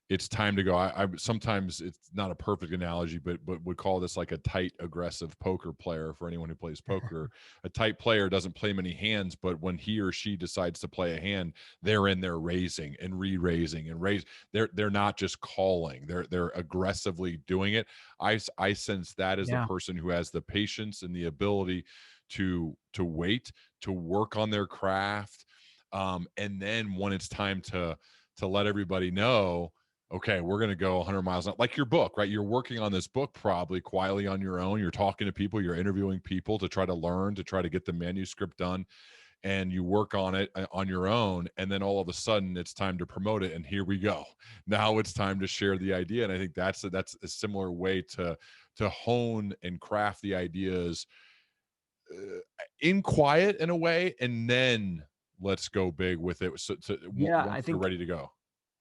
it's time to go. I sometimes it's not a perfect analogy, but would call this like a tight, aggressive poker player for anyone who plays poker. A tight player doesn't play many hands, but when he or she decides to play a hand, they're in there raising and re-raising and raise. They're not just calling. They're aggressively doing it. I sense that as the Yeah. person who has the patience and the ability to wait, to work on their craft, and then when it's time to let everybody know, okay, we're going to go 100 miles an hour. Like your book, right? You're working on this book probably quietly on your own. You're talking to people, you're interviewing people to try to learn, to try to get the manuscript done. And you work on it on your own. And then all of a sudden it's time to promote it. And here we go. Now it's time to share the idea. And I think that's a similar way to hone and craft the ideas in quiet in a way, and then let's go big with it. So Yeah, once you're ready to go.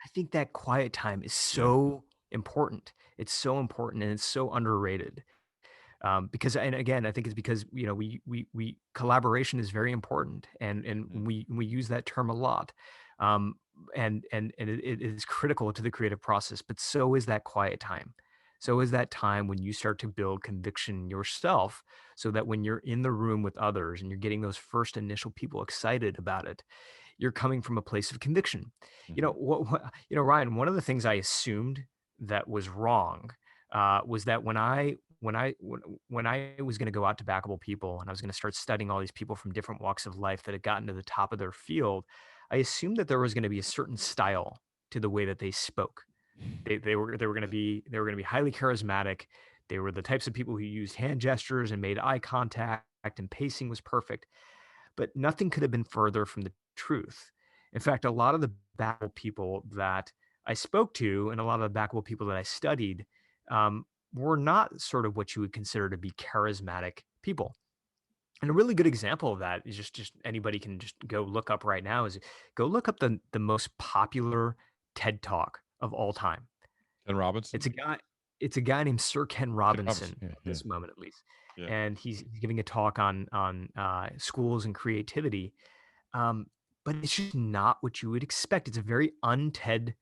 I think that quiet time is Yeah. so important. It's so important and it's so underrated. Because, and again, I think it's because, we collaboration is very important, and Mhm. we use that term a lot. Um, and it is critical to the creative process, but so is that quiet time. So is that time when you start to build conviction yourself, so that when you're in the room with others and you're getting those first initial people excited about it, you're coming from a place of conviction. Mhm. Ryan, one of the things I assumed that was wrong was that when I was going to go out to Backable people and I was going to start studying all these people from different walks of life that had gotten to the top of their field, I assumed that there was going to be a certain style to the way that they spoke. They were going to be highly charismatic. They were the types of people who used hand gestures and made eye contact, and pacing was perfect. But nothing could have been further from the truth. In fact, a lot of the Backable people that I spoke to and a lot of the Backable people that I studied were not sort of what you would consider to be charismatic people. And a really good example of that is just anybody can just go look up right now is go look up the most popular TED Talk of all time. Ken It's Robinson. a guy it's a guy named Sir Ken Ken Robinson. Robinson Yeah. at Yeah. this moment, at least. Yeah. And he's giving a talk on schools and creativity. Um, but it's just not what you would expect. It's a very un-TED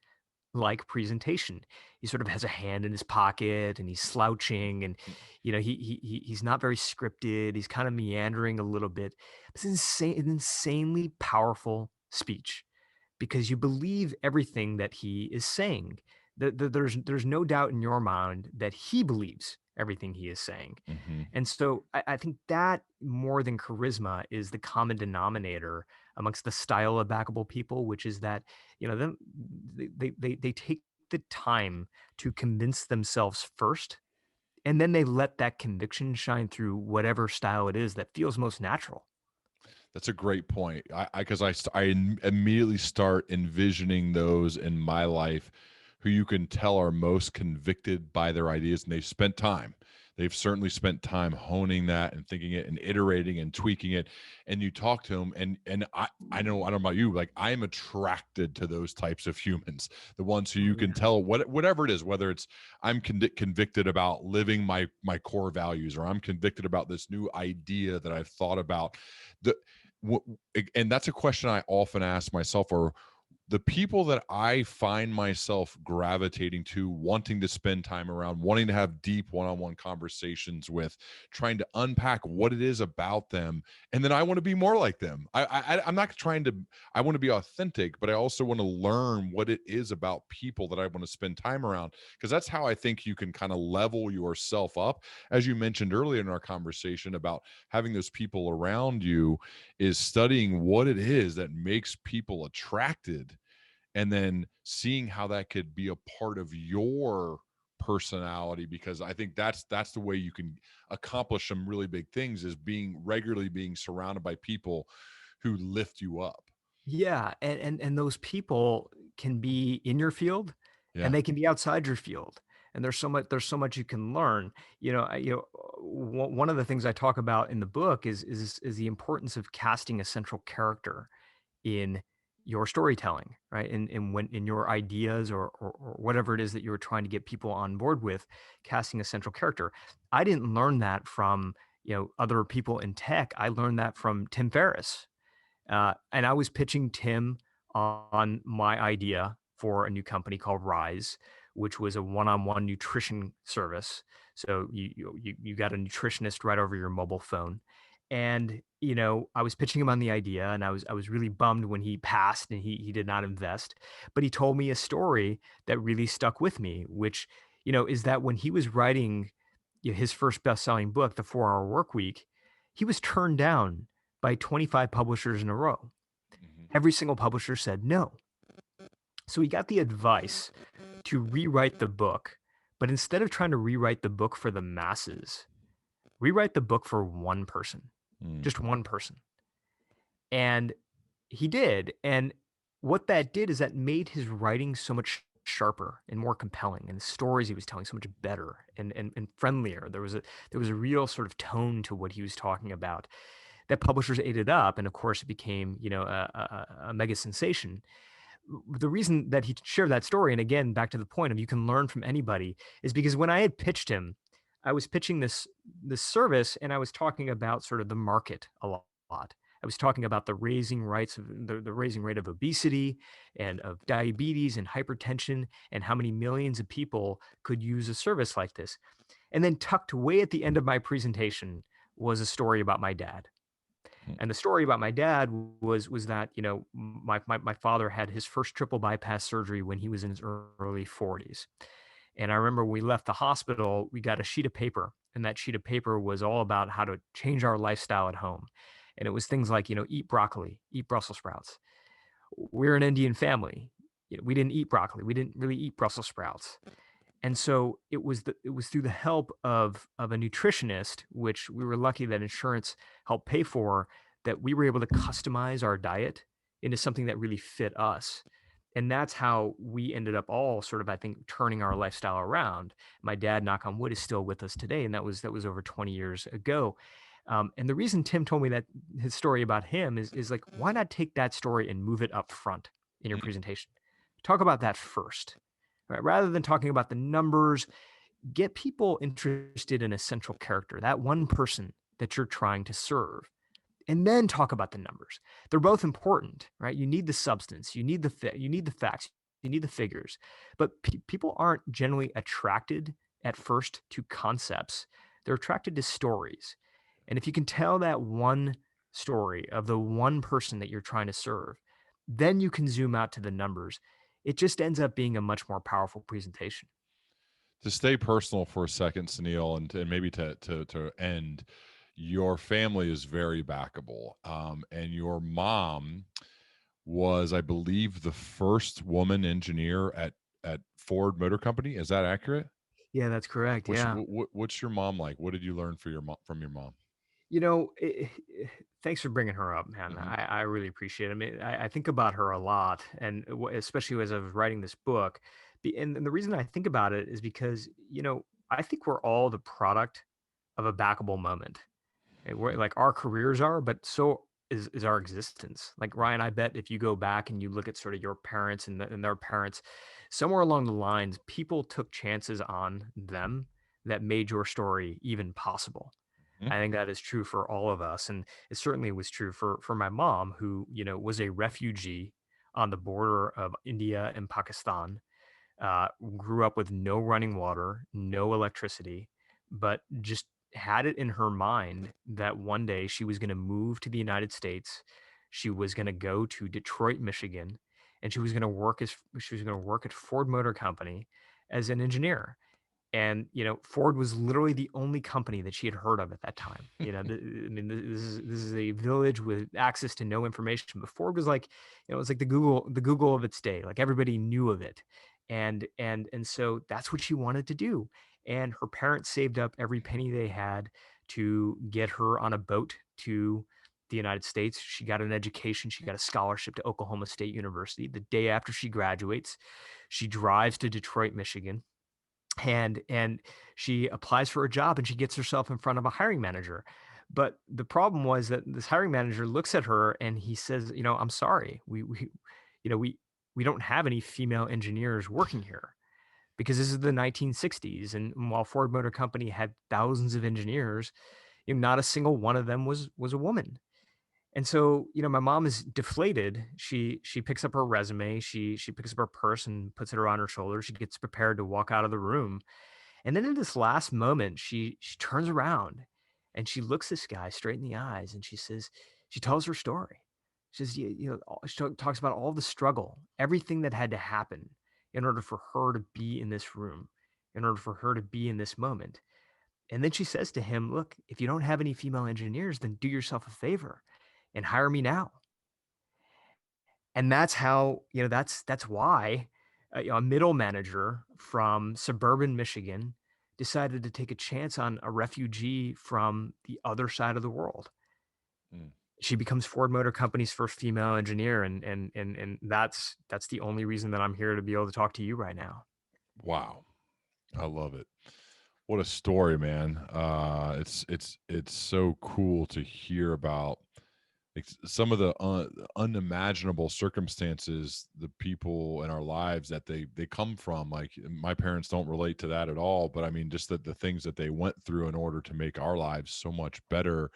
like presentation. He sort of has a hand in his pocket and he's slouching, and he's not very scripted. He's kind of meandering a little bit. It's an insanely powerful speech because you believe everything that he is saying. There's no doubt in your mind that he believes everything he is saying. Mhm. And so I think that more than charisma is the common denominator amongst the style of Backable people, which is that them they take the time to convince themselves first, and then they let that conviction shine through whatever style it is that feels most natural. That's a great point. I immediately start envisioning those in my life who you can tell are most convicted by their ideas, and they've spent time. They've certainly spent time honing that and thinking it and iterating and tweaking it. And you talk to them, and I don't know about you, like I am attracted to those types of humans, the ones who you Oh, can yeah. tell whatever it is, whether it's I'm convicted about living my core values, or I'm convicted about this new idea that I've thought about. The and that's a question I often ask myself, or the people that I find myself gravitating to, wanting to spend time around, wanting to have deep one-on-one conversations with, trying to unpack what it is about them, and then I want to be more like them. I'm not trying to. I want to be authentic, but I also want to learn what it is about people that I want to spend time around, because that's how I think you can kind of level yourself up, as you mentioned earlier in our conversation about having those people around you, is studying what it is that makes people attracted, and then seeing how that could be a part of your personality, because I think that's the way you can accomplish some really big things, is being regularly being surrounded by people who lift you up. Yeah, and those people can be in your field, and Yeah. they can be outside your field, and there's so much you can learn. One of the things I talk about in the book is the importance of casting a central character in your storytelling, right? And when in your ideas, or whatever it is that you were trying to get people on board with, casting a central character. I didn't learn that from other people in tech. I learned that from Tim Ferriss. And I was pitching Tim on my idea for a new company called Rise, which was a one-on-one nutrition service. So you got a nutritionist right over your mobile phone. And I was pitching him on the idea, and I was really bummed when he passed and he did not invest. But he told me a story that really stuck with me, which is that when he was writing his first best-selling book, The 4 Hour Work Week, he was turned down by 25 publishers in a row. Mhm. Every single publisher said no. So he got the advice to rewrite the book, but instead of trying to rewrite the book for the masses, rewrite the book for one person, Mm. just one person. And he did. And what that did is that made his writing so much sharper and more compelling, and the stories he was telling so much better and friendlier. There was a real sort of tone to what he was talking about that publishers ate it up, and of course it became, a mega sensation. The reason that he shared that story, and again, back to the point of you can learn from anybody, is because when I had pitched him, I was pitching this service, and I was talking about sort of the market a lot. I was talking about the raising rate of obesity and of diabetes and hypertension, and how many millions of people could use a service like this. And then tucked way at the end of my presentation was a story about my dad. Mm. And the story about my dad was that, my father had his first triple bypass surgery when he was in his early 40s. And I remember we left the hospital, we got a sheet of paper, and that sheet of paper was all about how to change our lifestyle at home. And it was things like, eat broccoli, eat Brussels sprouts. We're an Indian family. We didn't eat broccoli. We didn't really eat Brussels sprouts. And so it was through the help of a nutritionist, which we were lucky that insurance helped pay for, that we were able to customize our diet into something that really fit us. And that's how we ended up all sort of, I think, turning our lifestyle around. My dad, knock on wood, is still with us today, and that was over 20 years ago. And the reason Tim told me that his story about him is like, why not take that story and move it up front in your Mm. presentation? Talk about that first, right? Rather than talking about the numbers, get people interested in a central character, that one person that you're trying to serve, and then talk about the numbers. They're both important, right? You need the substance, you need the facts, you need the figures, but people aren't generally attracted at first to concepts. They're attracted to stories. And if you can tell that one story of the one person that you're trying to serve, then you can zoom out to the numbers. It just ends up being a much more powerful presentation. To stay personal for a second, Sunil, and maybe to end, your family is very backable, and your mom was, I believe, the first woman engineer at Ford Motor Company. Is that accurate? Yeah, that's correct. Yeah. What's your mom like? What did you learn from your mom? Thanks for bringing her up, man. Hmm. I really appreciate it. I mean, I think about her a lot, and especially as I was writing this book. And the reason I think about it is because, I think we're all the product of a backable moment. We're, like, our careers are, but so is our existence. Like, Ryan, I bet if you go back and you look at sort of your parents and their parents, somewhere along the lines, people took chances on them that made your story even possible. I think that is true for all of us, and it certainly was true for my mom, who, was a refugee on the border of India and Pakistan, uh, grew up with no running water, no electricity, but just had it in her mind that one day she was going to move to the United States. She was going to go to Detroit, Michigan, and she was going to work at Ford Motor Company as an engineer. And, Ford was literally the only company that she had heard of at that time. I mean, this is a village with access to no information. But Ford was like, it was like the Google of its day. Like, everybody knew of it, and so that's what she wanted to do. And her parents saved up every penny they had to get her on a boat to the United States. She got an education. She got a scholarship to Oklahoma State University. The day after she graduates, she drives to Detroit, Michigan, and she applies for a job, and she gets herself in front of a hiring manager. But the problem was that this hiring manager looks at her and he says, I'm sorry, you know we don't have any female engineers working here, because this is the 1960s, and while Ford Motor Company had thousands of engineers, not a single one of them was a woman. And so, my mom is deflated. She picks up her resume, she picks up her purse and puts it around her shoulder. She gets prepared to walk out of the room. And then in this last moment, she turns around and she looks this guy straight in the eyes, and she tells her story. She says, she talks about all the struggle, everything that had to happen in order for her to be in this room, in order for her to be in this moment. And then she says to him, look, if you don't have any female engineers, then do yourself a favor and hire me now. And that's how, that's why a middle manager from suburban Michigan decided to take a chance on a refugee from the other side of the world. Mm. She becomes Ford Motor Company's first female engineer, and that's the only reason that I'm here to be able to talk to you right now. Wow. I love it. What a story, man. It's so cool to hear about some of the unimaginable circumstances, the people in our lives that they come from. Like my parents don't relate to that at all, but I mean, just the things that they went through in order to make our lives so much better.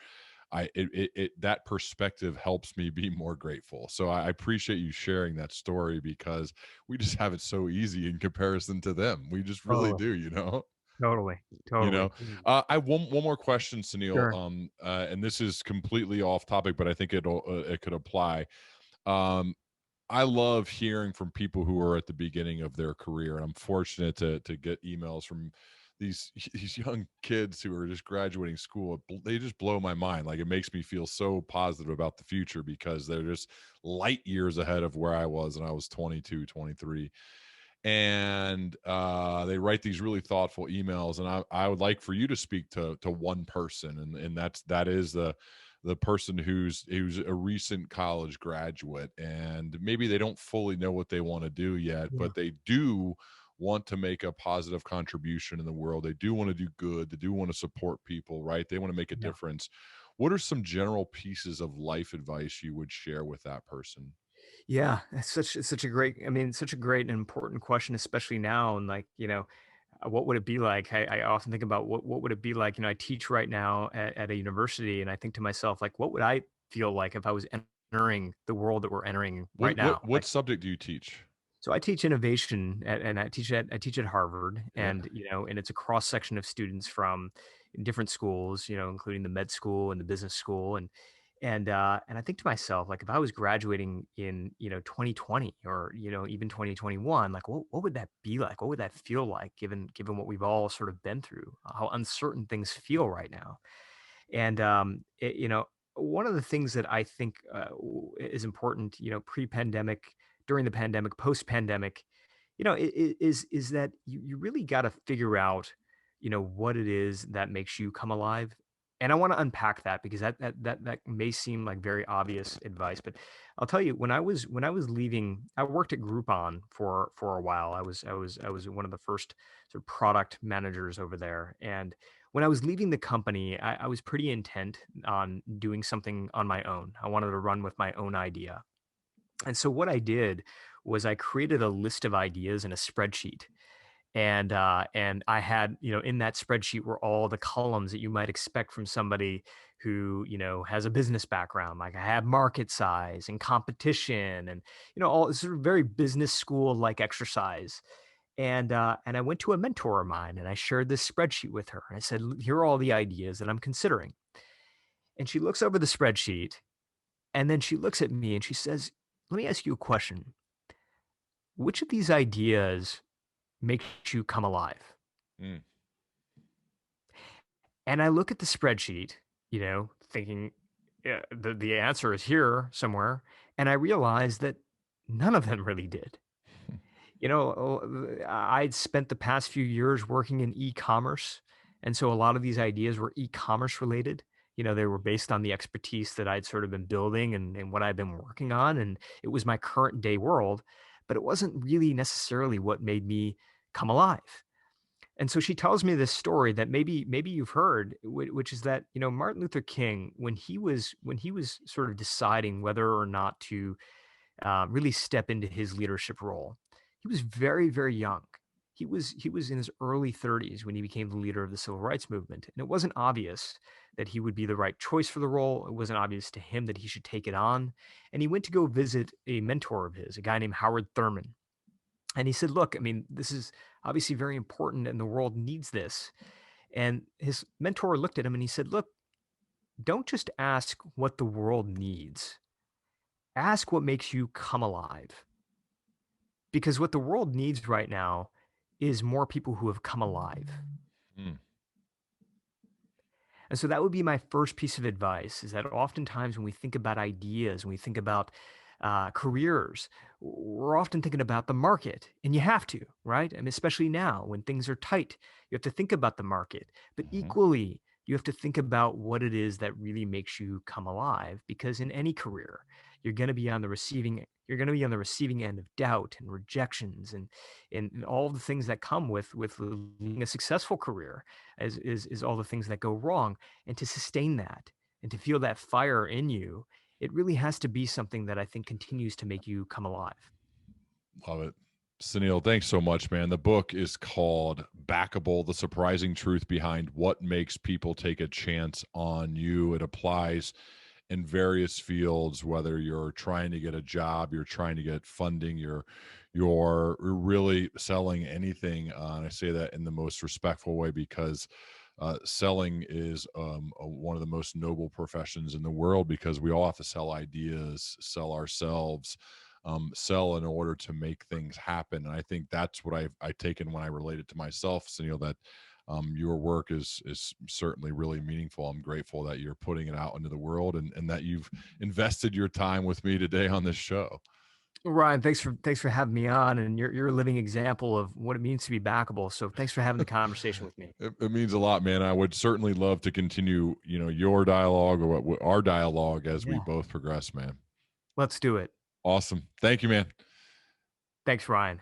That perspective helps me be more grateful. So I appreciate you sharing that story, because we just have it so easy in comparison to them. We just really Totally, do, you know. totally, You totally. know, I have one more question, Sunil. Sure. And this is completely off topic, but I think it could apply. Um, I love hearing from people who are at the beginning of their career, and I'm fortunate to get emails from these young kids who are just graduating school. They just blow my mind. Like, it makes me feel so positive about the future, because they're just light years ahead of where I was, and I was 22, 23. And they write these really thoughtful emails, and I would like for you to speak to one person, and that is the person who's a recent college graduate, and maybe they don't fully know what they want to do yet, Yeah. but they do want to make a positive contribution in the world. They do want to do good. They do want to support people, right? They want to make a Yeah. difference. What are some general pieces of life advice you would share with that person? Yeah, it's such a great, I mean, such a great and important question, especially now. And like, what would it be like? I often think about what would it be like? I teach right now at a university, and I think to myself, like, what would I feel like if I was entering the world that we're entering right now? What Like, subject do you teach? so I teach innovation and I teach at Harvard, Yeah. and it's a cross section of students from different schools, including the med school and the business school, and I think to myself, like, if I was graduating in 2020, or even 2021, like, what would that be like? What would that feel like, given what we've all sort of been through, how uncertain things feel right now? And one of the things that I think is important, pre-pandemic, during the pandemic, post-pandemic, is that you really got to figure out, what it is that makes you come alive. And I want to unpack that, because that may seem like very obvious advice, but I'll tell you, when I was leaving, I worked at Groupon for a while. I was one of the first sort of product managers over there, and when I was leaving the company, I was pretty intent on doing something on my own. I wanted to run with my own idea. And so what I did was I created a list of ideas in a spreadsheet. And I had, in that spreadsheet were all the columns that you might expect from somebody who, has a business background. Like, I had market size and competition, and, all sort of very business school like exercise. And I went to a mentor of mine, and I shared this spreadsheet with her. And I said, Here are all the ideas that I'm considering." And she looks over the spreadsheet, and then she looks at me and she says, "Let me ask you a question. Which of these ideas makes you come alive?" Mm. And I look at the spreadsheet, thinking, yeah, the answer is here somewhere. And I realize that none of them really did. I'd spent the past few years working in e-commerce, and so a lot of these ideas were e-commerce related. They were based on the expertise that I'd sort of been building, and what I've been working on, and it was my current day world, but it wasn't really necessarily what made me come alive. And so she tells me this story that maybe you've heard, which is that, Martin Luther King, when he was sort of deciding whether or not to really step into his leadership role. He was very, very young. He was in his early 30s when he became the leader of the civil rights movement, and it wasn't obvious that he would be the right choice for the role. It wasn't obvious to him that he should take it on, and he went to go visit a mentor of his, a guy named Howard Thurman, and he said, "Look, I mean, this is obviously very important, and the world needs this." And his mentor looked at him and he said, "Look, don't just ask what the world needs. Ask what makes you come alive." Because what the world needs right now is more people who have come alive. Mm. And so that would be my first piece of advice, is that oftentimes when we think about ideas, when we think about careers, we're often thinking about the market, and you have to, right? I mean, especially now when things are tight, you have to think about the market. But Mhm. equally, you have to think about what it is that really makes you come alive. Because in any career, you're going to be on the receiving you're going to be on the receiving end of doubt and rejections and all the things that come with leading a successful career is all the things that go wrong. And to sustain that and to feel that fire in you, it really has to be something that I think continues to make you come alive. Love it. Suneel, thanks so much, man. The book is called Backable, The Surprising Truth Behind What Makes People Take a Chance on You. It applies in various fields, whether you're trying to get a job, you're trying to get funding, you're really selling anything. And I say that in the most respectful way, because selling is one of the most noble professions in the world, because we all have to sell ideas, sell ourselves, sell in order to make things happen. And I think that's what I've taken when I relate it to myself, Suneel, that your work is certainly really meaningful. I'm grateful that you're putting it out into the world, and that you've invested your time with me today on this show. Ryan, thanks for having me on, and you're a living example of what it means to be backable. So thanks for having the conversation with me. It means a lot, man. I would certainly love to continue, your dialogue, or our dialogue, as we Yeah. both progress, man. Let's do it. Awesome. Thank you, man. Thanks, Ryan.